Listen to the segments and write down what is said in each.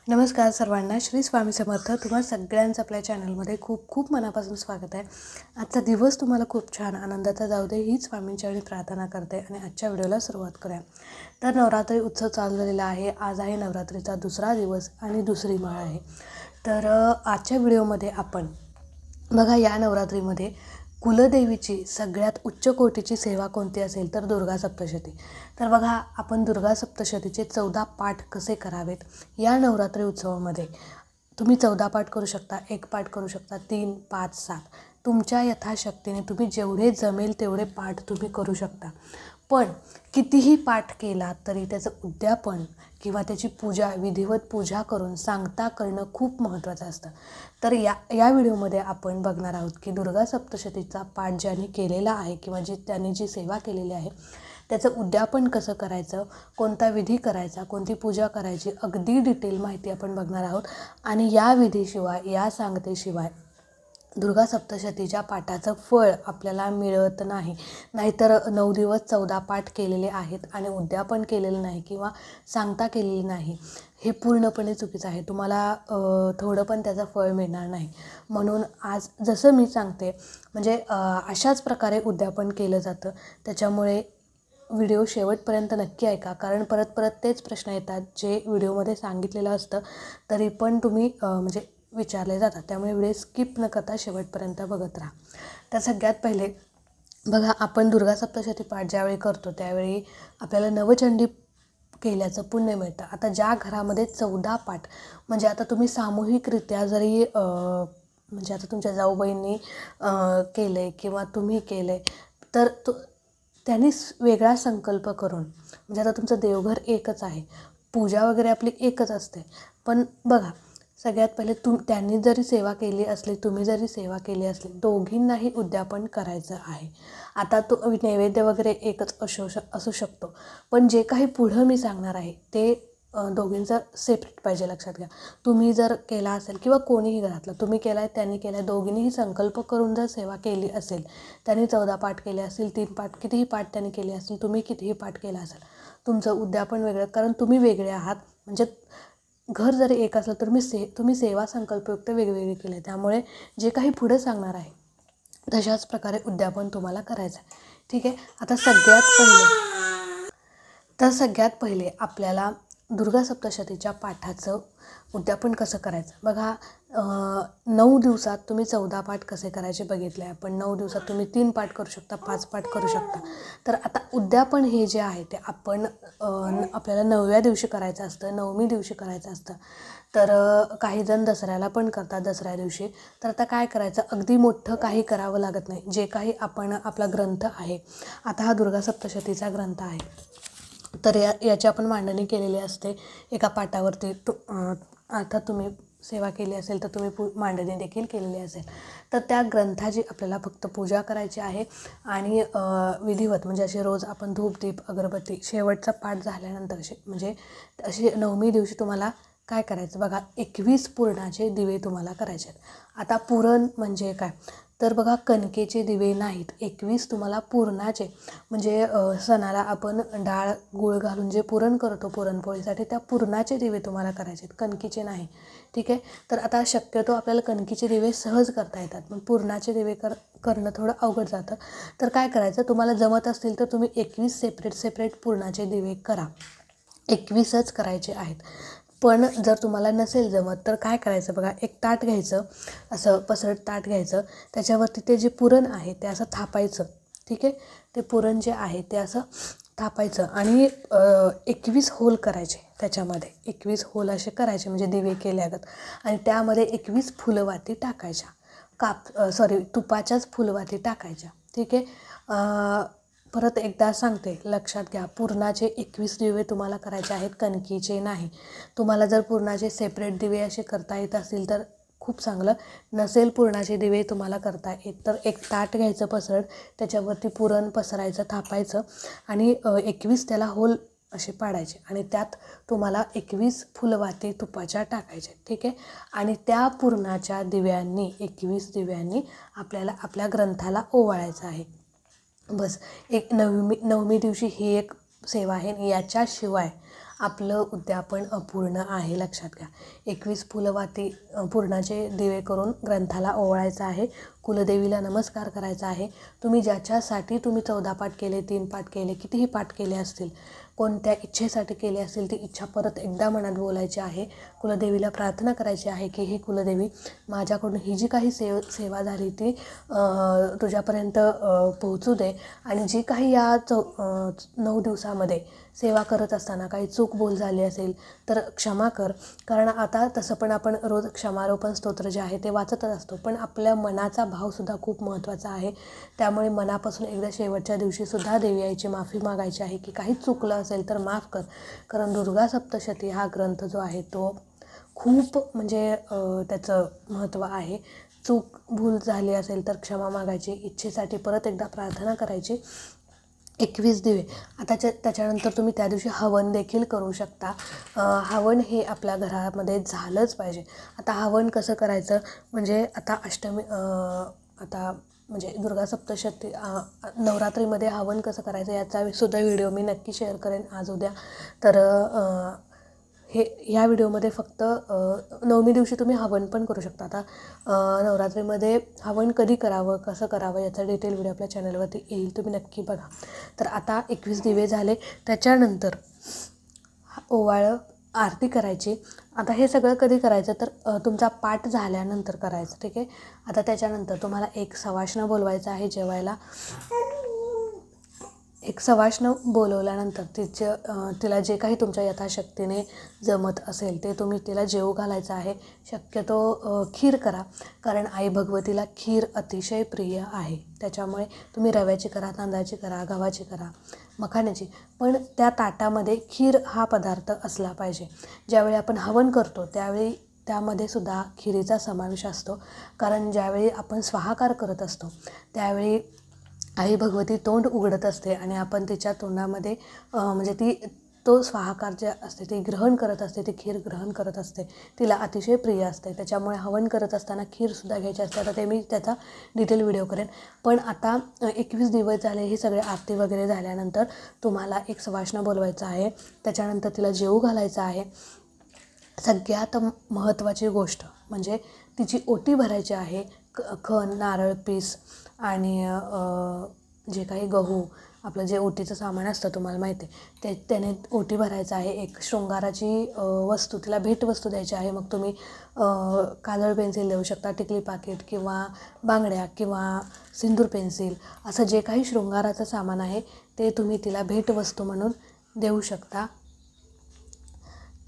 नमस्कार सर्वांना. श्री स्वामी समर्थ. तुम्हा सगळ्यांचं आपल्या चॅनलमध्ये खूप खूप मनापासून स्वागत आहे. आजचा दिवस तुम्हाला खूप छान आनंदाचा जाऊ दे हीच स्वामींच्याकडे प्रार्थना करते आणि आजच्या व्हिडिओला सुरुवात करूया. तर नवरात्री उत्सव चालू झालेला आहे. आज आहे नवरात्रीचा दुसरा दिवस आणि दुसरी माळ आहे. तर आजच्या व्हिडिओमध्ये आपण बघा, या नवरात्रीमध्ये कुलदेवीची सगळ्यात उच्च कोटीची सेवा कोणती असेल तर दुर्गा सप्तशती. तर बघा, आपण दुर्गा सप्तशतीचे 14 पाठ कसे करावेत या नवरात्री उत्सवामध्ये. तुम्ही 14 पाठ करू शकता, 1 पाठ करू शकता, 3, 5, 7 तुमच्या यथाशक्तीने तुम्ही जेवढे जमेल तेवढे पाठ तुम्ही करू शकता. पण कितीही पाठ केला तरी त्याचं उद्यापन किंवा त्याची पूजा, विधिवत पूजा करून सांगता करणं खूप महत्त्वाचं असतं. तर या व्हिडिओमध्ये आपण बघणार आहोत की दुर्गा सप्तशतीचा पाठ ज्यांनी केलेला आहे किंवा त्यांनी जी सेवा केलेली आहे त्याचं उद्यापन कसं करायचं, कोणता विधी करायचा, कोणती पूजा करायची, अगदी डिटेल माहिती आपण बघणार आहोत. आणि या विधीशिवाय, या सांगतेशिवाय दुर्गा सप्तशतीच्या पाठाचं फळ आपल्याला मिळत नाही. नाहीतर 9 दिवस 14 पाठ केलेले आहेत आणि उद्यापन केलेलं नाही किंवा सांगता केलेली नाही, हे पूर्णपणे चुकीचं आहे. तुम्हाला थोडं पण त्याचं फळ मिळणार नाही. म्हणून आज जसं मी सांगते म्हणजे अशाच प्रकारे उद्यापन केलं जातं. त्याच्यामुळे व्हिडिओ शेवटपर्यंत नक्की ऐका, कारण परत परत तेच प्रश्न येतात जे व्हिडिओमध्ये सांगितलेलं असतं तरी पण तुम्ही म्हणजे विचारले जातात. त्यामुळे व्हिडिओ स्किप न करता शेवटपर्यंत बघत राहा. तर सगळ्यात पहिले बघा, आपण दुर्गा सप्तशती पाठ ज्यावेळी करतो त्यावेळी आपल्याला नवचंडी केल्याचं पुण्य मिळतं. आता ज्या घरामध्ये 14 पाठ म्हणजे आता तुम्ही सामूहिकरित्या जरी म्हणजे आता तुमच्या जाऊबाईंनी केलं आहे किंवा तुम्ही केलं आहे तर त्यांनी वेगळा संकल्प करून, म्हणजे आता तुमचं देवघर एकच आहे, पूजा वगैरे आपली एकच असते, पण बघा सगळ्यात पहिले त्यांनी जरी सेवा केली असली, तुम्ही जरी सेवा केली असली, दोघींनाही उद्यापन करायचं आहे. आता तो नैवेद्य वगैरे एकच असू शकतो, पण जे काही पुढं मी सांगणार आहे ते दोघींचं सेपरेट पाहिजे. लक्षात घ्या. तुम्ही जर केला असेल किंवा कोणीही घरातलं, तुम्ही केला आहे, त्यांनी केला आहे, दोघींनीही संकल्प करून जर सेवा केली असेल, त्यांनी 14 पाठ केले असतील, 3 पाठ, कितीही पाठ त्यांनी केले असतील, तुम्ही कितीही पाठ केला असेल, तुमचं उद्यापन वेगळं, कारण तुम्ही वेगळे आहात. म्हणजे घर जरी एक असलं तर तुम्ही सेवा संकल्पयुक्त वेगवेगळे केले. त्यामुळे जे काही पुढे सांगणार आहे तशाच प्रकारे उद्यापन तुम्हाला करायचं आहे. ठीक आहे. आता सगळ्यात पहिले आपल्याला दुर्गा सप्तशतीच्या पाठाचं उद्यापन कसं करायचं. बघा, 9 दिवसात तुम्ही 14 पाठ कसे करायचे बघितले आपण. 9 दिवसात तुम्ही 3 पाठ करू शकता, 5 पाठ करू शकता. तर आता उद्यापन हे जे आहे ते आपण आपल्याला 9व्या दिवशी करायचं असतं, 9मी दिवशी करायचं असतं. तर काही जण दसऱ्याला पण करतात, दसऱ्या दिवशी. तर आता काय करायचं, अगदी मोठं काही करावं लागत नाही. जे काही आपला ग्रंथ आहे, आता हा दुर्गा सप्तशतीचा ग्रंथ आहे, तर याची आपण मांडणी केलेली असते एका पाटावरती. आता तुम्ही सेवा केली असेल तर तुम्ही मांडणी देखील केलेली असेल. तर त्या ग्रंथाची आपल्याला फक्त पूजा करायची आहे आणि विधिवत म्हणजे असे रोज आपण धूप, दीप, अगरबत्ती, शेवटचा पाठ झाल्यानंतर म्हणजे असे 9मी दिवशी तुम्हाला काय करायचं बघा, 21 पुरणाचे दिवे तुम्हाला करायचे आहेत. आता पुरण म्हणजे काय, तर बघा कणकेचे दिवे नाहीत, 21 तुम्हाला पुरणाचे म्हणजे सणाला आपण डाळ गूळ घालून जे पुरण करतो पुरणपोळीसाठी, त्या पुरणाचे दिवे तुम्हाला करायचे आहेत, कणकीचे नाही. ठीक आहे. तर आता शक्यतो आपल्याला कणकीचे दिवे सहज करता येतात, पण पुरणाचे दिवे करणं थोडं अवघड जातं. तर काय करायचं, तुम्हाला जमत असतील तर तुम्ही 21 सेपरेट पुरणाचे दिवे करा. 21च करायचे आहेत. पण जर तुम्हाला नसेल जमत तर काय करायचं बघा, एक ताट घ्यायचं, असं पसरट ताट घ्यायचं, त्याच्यावरती ते जे पुरण आहे ते असं थापायचं. ठीक आहे. ते पुरण जे आहे ते असं थापायचं आणि 21 होल करायचे त्याच्यामध्ये. 21 होल असे करायचे म्हणजे दिवे केल्यागत. आणि त्यामध्ये 21 फुलवाती टाकायच्या, तुपाच्याच फुलवाती टाकायच्या. ठीक आहे. परत एकदा सांगते, लक्षात घ्या, पुरणाचे 21 दिवे तुम्हाला करायचे आहेत, कणकीचे नाही. तुम्हाला जर पुरणाचे सेपरेट दिवे असे करता येत असतील तर खूप चांगलं. नसेल पुरणाचे दिवे तुम्हाला करता येत तर एक ताट घ्यायचं पसरट, त्याच्यावरती पुरण पसरायचं, थापायचं आणि 21 त्याला होल असे पाडायचे आणि त्यात तुम्हाला 21 फुलवाती तुपाच्या टाकायचे. ठीक आहे. आणि त्या पुरणाच्या दिव्यांनी, 21 दिव्यांनी आपल्याला आपल्या ग्रंथाला ओवाळायचं आहे. बस. 9मी दिवशी ही एक सेवा आहे. याच्याशिवाय आपलं उद्यापन अपूर्ण आहे, लक्षात घ्या. 21 फुलवाती पूर्णाचे दिवे करून ग्रंथाला ओवाळायचं आहे. कुलदेवीला नमस्कार करायचा आहे. तुम्ही ज्याच्यासाठी तुम्ही 14 पाठ केले, 3 पाठ केले, कितीही पाठ केले असतील, कोणत्या इच्छेसाठी केली असेल ती इच्छा परत एकदा मनात बोलायची आहे. कुलदेवीला प्रार्थना करायची आहे की ही कुलदेवी, माझ्याकडून ही जी काही सेवा झाली ती तुझ्यापर्यंत पोहोचू दे. आणि जी काही या 9 दिवसामध्ये सेवा करत असताना काही चूक बोल झाली असेल तर क्षमा कर. कारण आता तसं पण आपण रोज क्षमारोपण स्तोत्र जे आहे ते वाचतच असतो, पण आपल्या मनाचा भावसुद्धा खूप महत्त्वाचा आहे. त्यामुळे मनापासून एकदा शेवटच्या दिवशीसुद्धा देवी आईची माफी मागायची आहे की काही चुकलं असेल तर माफ कर. कारण दुर्गा सप्तशती हा ग्रंथ जो आहे तो खूप म्हणजे त्याचं महत्त्व आहे. चूक भूल झाली असेल तर क्षमा मागायची, इच्छेसाठी परत एकदा प्रार्थना करायची. 21 दिवे. आता त्याच्यानंतर तुम्ही त्या दिवशी हवन देखील करू शकता. हवन हे आपल्या घरामध्ये झालंच पाहिजे. आता हवन कसं करायचं म्हणजे आता अष्टमी आता म्हणजे दुर्गा सप्तशती नवरात्रीमध्ये हवन कसं करायचं याचा सुद्धा व्हिडिओ मी नक्की शेअर करेन आज उद्या. तर ह्या व्हिडिओमध्ये फक्त 9मी दिवशी तुम्ही हवन पण करू शकता. आता नवरात्रीमध्ये हवन कधी करावं, कसं करावं याचा डिटेल व्हिडिओ आपल्या चॅनलवरती येईल, तुम्ही नक्की बघा. तर आता 21 दिवे झाले, त्याच्यानंतर ओवाळं आरती करायची. आता हे सगळं कधी करायचं तर तुमचा पाठ झाल्यानंतर करायचं, ठीक आहे. आता त्याच्यानंतर तुम्हाला एक सवाष्ण बोलवायचं आहे जेवायला. एक सवाष्ण बोलवल्यानंतर तिला जे काही तुमच्या यथाशक्तीने जमत असेल ते तुम्ही तिला जेवू घालायचं आहे. शक्यतो खीर करा, कारण आई भगवतीला खीर अतिशय प्रिय आहे. त्याच्यामुळे तुम्ही रव्याची करा, तांदळाची करा, गव्हाची करा, मखाण्याची, पण त्या ताटामध्ये खीर हा पदार्थ असला पाहिजे. ज्यावेळी आपण हवन करतो त्यावेळी त्यामध्ये सुद्धा खिरीचा समावेश असतो. कारण ज्यावेळी आपण स्वाहाकार करत असतो त्यावेळी आई भगवती तोंड उघडत असते आणि आपण तिच्या तोंडामध्ये म्हणजे तो स्वाहाकार जे असते ते ग्रहण करत असते, ती खीर ग्रहण करत असते, तिला अतिशय प्रिय असते. त्याच्यामुळे हवन करत असताना खीरसुद्धा घ्यायची असते. आता ते मी त्याचा डिटेल व्हिडिओ करेन. पण आता 21 दिवस झाले, हे सगळे आरती वगैरे झाल्यानंतर तुम्हाला एक सवाष्ण बोलवायचं आहे. त्याच्यानंतर तिला जेवू घालायचं आहे. सगळ्यात महत्त्वाची गोष्ट म्हणजे तिची ओटी भरायची आहे. खण, नारळ, पीस आणि जे काही गहू, आपलं जे ओटीचं सामान असतं तुम्हाला माहिती आहे त्याने ओटी भरायचं आहे. एक शृंगाराची वस्तू, तिला भेटवस्तू द्यायची आहे. मग तुम्ही काजळ पेन्सिल देऊ शकता, टिकली पाकिट किंवा बांगड्या किंवा सिंदूर पेन्सिल, असं जे काही शृंगाराचं सामान आहे ते तुम्ही तिला भेटवस्तू म्हणून देऊ शकता.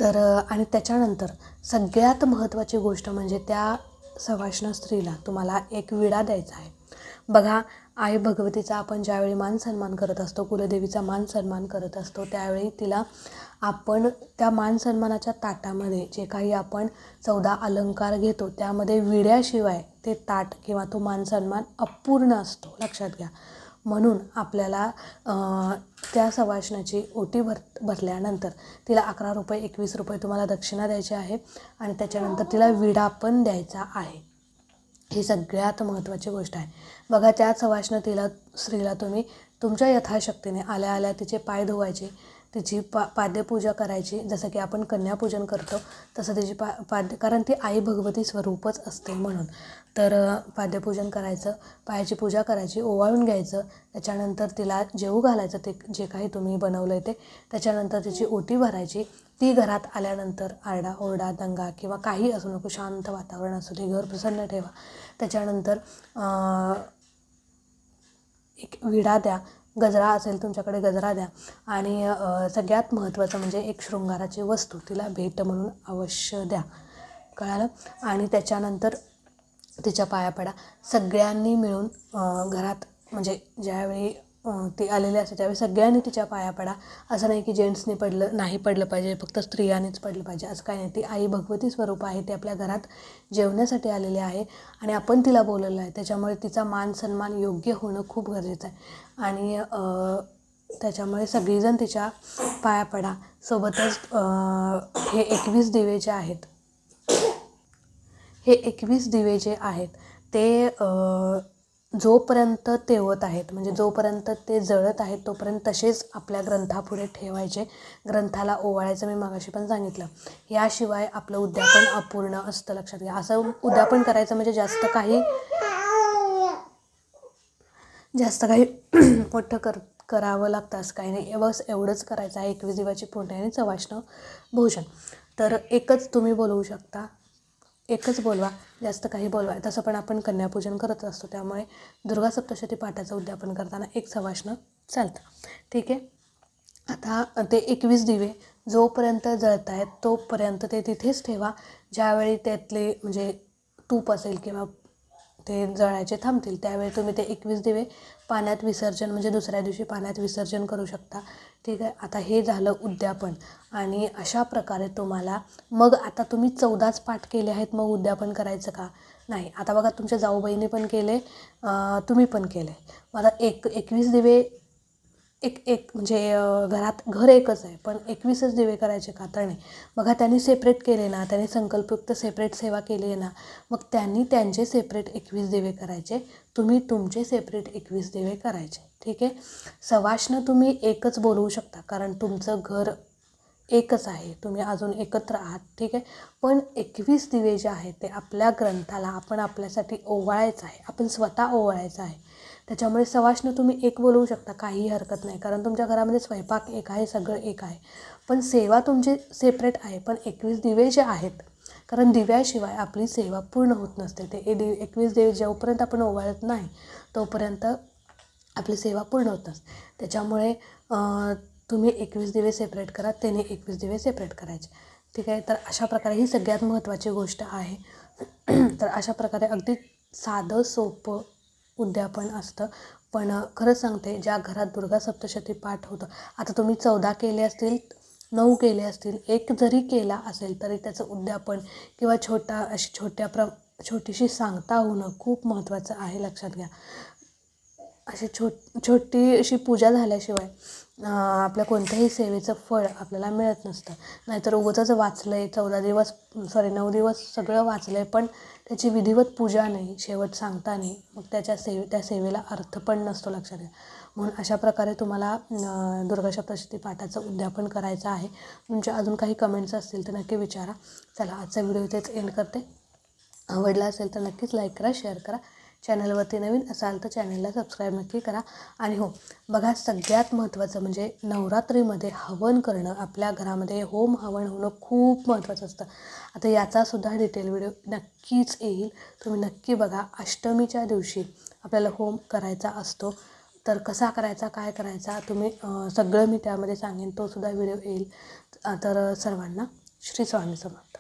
तर आणि त्याच्यानंतर सगळ्यात महत्त्वाची गोष्ट म्हणजे त्या सवाष्ण स्त्रीला तुम्हाला एक विडा द्यायचा आहे. बघा, आई भगवतीचा आपण ज्यावेळी मान सन्मान करत असतो, कुलदेवीचा मान सन्मान करत असतो, त्यावेळी तिला आपण त्या मान सन्मानाच्या ताटामध्ये जे काही आपण 14 अलंकार घेतो त्यामध्ये विड्याशिवाय ते ताट किंवा तो मान सन्मान अपूर्ण असतो, लक्षात घ्या. म्हणून आपल्याला त्या सवाष्णाची ओटी भरल्यानंतर तिला 11 रुपये 21 रुपये तुम्हाला दक्षिणा द्यायची आहे आणि त्याच्यानंतर तिला विडा पण द्यायचा आहे. ही सगळ्यात महत्त्वाची गोष्ट आहे. बघा, त्या सवाष्ण स्त्रीला तुम्ही तुमच्या यथाशक्तीने आल्या आल्या तिचे पाय धुवायचे, तिची पाद्यपूजा करायची. जसं की आपण कन्यापूजन करतो तसं तिची कारण ती आई भगवती स्वरूपच असते म्हणून. तर पाद्यपूजन करायचं, पायाची पूजा करायची, ओवाळून घ्यायचं. त्याच्यानंतर तिला जेवू घालायचं ते जे काही तुम्ही बनवलं आहे ते. त्याच्यानंतर तिची ओटी भरायची. ती घरात आल्यानंतर आरडाओरडा, दंगा किंवा काही असू नको, शांत वातावरण असू दे, घर प्रसन्न ठेवा. त्याच्यानंतर एक विडा द्या, गजरा असेल तुमच्याकडे गजरा द्या आणि सगळ्यात महत्त्वाचं म्हणजे एक शृंगाराची वस्तू तिला भेट म्हणून अवश्य द्या, कळालं. आणि त्याच्यानंतर तिच्या पाया पडा. सगळ्यांनी मिळून घरात म्हणजे ज्यावेळी ती आलेली असते त्यावेळी सगळ्यांनी तिच्या पाया पडा. असं नाही की जेंट्सनी नाही पडलं पाहिजे, फक्त स्त्रियांनीच पडलं पाहिजे, असं काही नाही. ती आई भगवती स्वरूप आहे, ती आपल्या घरात जेवण्यासाठी आलेली आहे आणि आपण तिला बोलवलं आहे. त्याच्यामुळे तिचा मान सन्मान योग्य होणं खूप गरजेचं आहे आणि त्याच्यामुळे सगळीजण तिच्या पाया पडा. सोबतच हे 21 दिवे जे आहेत, हे 21 दिवे जे आहेत ते जोपर्यंत तेवत आहेत म्हणजे जोपर्यंत ते जळत आहेत तोपर्यंत तसेच आपल्या ग्रंथापुढे ठेवायचे, ग्रंथाला ओवाळायचं. मी मागाशी पण सांगितलं. याशिवाय आपलं उद्यापन अपूर्ण असतं, लक्षात घ्या. असं उद्यापन करायचं म्हणजे जास्त काही मोठं करावं लागतं असं काही नाही. बस एवढंच करायचं आहे. 21 दिवाची पुण्य आणि सवाष्ण भोजन. तर एकच तुम्ही बोलवू शकता, एकच बोलवा, जास्त काही बोलवा. तसं पण आपण कन्यापूजन करत असतो, त्यामुळे दुर्गा सप्तशती पाठाचं उद्यापन करताना एक सवाष्ण चालतं. ठीक आहे. आता ते 21 दिवे जोपर्यंत जळत आहेत तोपर्यंत ते तिथेच ठेवा. ज्यावेळी त्यातले म्हणजे तूप असेल किंवा ते जळायचे थांबतील त्यावेळी तुम्ही ते 21 दिवे पाण्यात विसर्जन म्हणजे दुसऱ्या दिवशी पाण्यात विसर्जन करू शकता. ठीक आहे. आता हे झालं उद्यापन. आणि अशा प्रकारे तुम्हाला मग आता तुम्ही 14च पाठ केले आहेत, मग उद्यापन करायचं का? नाही. आता बघा, तुमच्या जाऊबाईंनी पण केले, तुम्ही पण केले. मला 21 दिवे एक म्हणजे घरात घर एकच आहे पण 21च दिवे करायचे का? तर नाही. बघा, त्यांनी सेपरेट केले ना, त्यांनी संकल्पयुक्त सेपरेट सेवा केली आहे ना, मग त्यांनी त्यांचे सेपरेट 21 दिवे करायचे, तुम्ही तुमचे सेपरेट 21 दिवे करायचे. ठीक आहे. सवाष्ण तुम्ही एकच बोलवू शकता कारण तुमचं घर एकच आहे, तुम्ही अजून एकत्र आहात. ठीक आहे. पण 21 दिवे जे आहेत ते आपल्या ग्रंथाला आपण आपल्यासाठी ओवाळायचं आहे, आपण स्वतः ओवाळायचं आहे. त्याच्यामुळे सवाष्ण तुम्ही एक बोलवू शकता, काही हरकत नाही. कारण तुमच्या घरामध्ये स्वयंपाक एक आहे, सगळं एक आहे, पण सेवा तुमची सेपरेट आहे. पण 21 दिवे जे आहेत, कारण दिव्याशिवाय आपली सेवा पूर्ण होत नसते. ते 21 दिवे जोपर्यंत आपण ओवाळत नाही तोपर्यंत आपली सेवा पूर्ण होत नसते. त्याच्यामुळे तुम्ही 21 दिवे सेपरेट करा, त्याने 21 दिवे सेपरेट करायचे. ठीक आहे. तर अशा प्रकारे ही सगळ्यात महत्त्वाची गोष्ट आहे. तर अशा प्रकारे अगदी साधं सोपं उद्यापन असतं. पण खरंच सांगते, ज्या घरात दुर्गा सप्तशती पाठ होतं, आता तुम्ही 14 केले असतील, 9 केले असतील, 1 जरी केला असेल तरी त्याचं उद्यापन किंवा छोटीशी सांगता होणं खूप महत्त्वाचं आहे, लक्षात घ्या. अशी छोटी अशी पूजा झाल्याशिवाय आपल्या कोणत्याही सेवेचं फळ आपल्याला मिळत नसतं. नाहीतर उगाचच वाचलं आहे 9 दिवस सगळं वाचलं आहे पण त्याची विधिवत पूजा नाही, शेवट सांगता नाही, मग त्या सेवेला अर्थ पण नसतो, लक्षात घ्या. म्हणून अशा प्रकारे तुम्हाला दुर्गा सप्तशती पाठाचं उद्यापन करायचं आहे. तुमच्या अजून काही कमेंट्स असतील तर नक्की विचारा. चला, आजचा व्हिडिओ इथेच एंड करते. आवडला असेल तर नक्कीच लाईक करा, शेअर करा. चॅनलवरती नवीन असाल तर चॅनलला सबस्क्राईब नक्की करा. आणि हो, बघा, सगळ्यात महत्त्वाचं म्हणजे नवरात्रीमध्ये हवन करणं, आपल्या घरामध्ये होम हवन होणं खूप महत्त्वाचं असतं. आता याचासुद्धा डिटेल व्हिडिओ नक्कीच येईल, तुम्ही नक्की बघा. अष्टमीच्या दिवशी आपल्याला होम करायचा असतो, तर कसा करायचा, काय करायचा, तुम्ही सगळं मी त्यामध्ये सांगेन, तोसुद्धा व्हिडिओ येईल. तर सर्वांना श्री स्वामी समर्थ.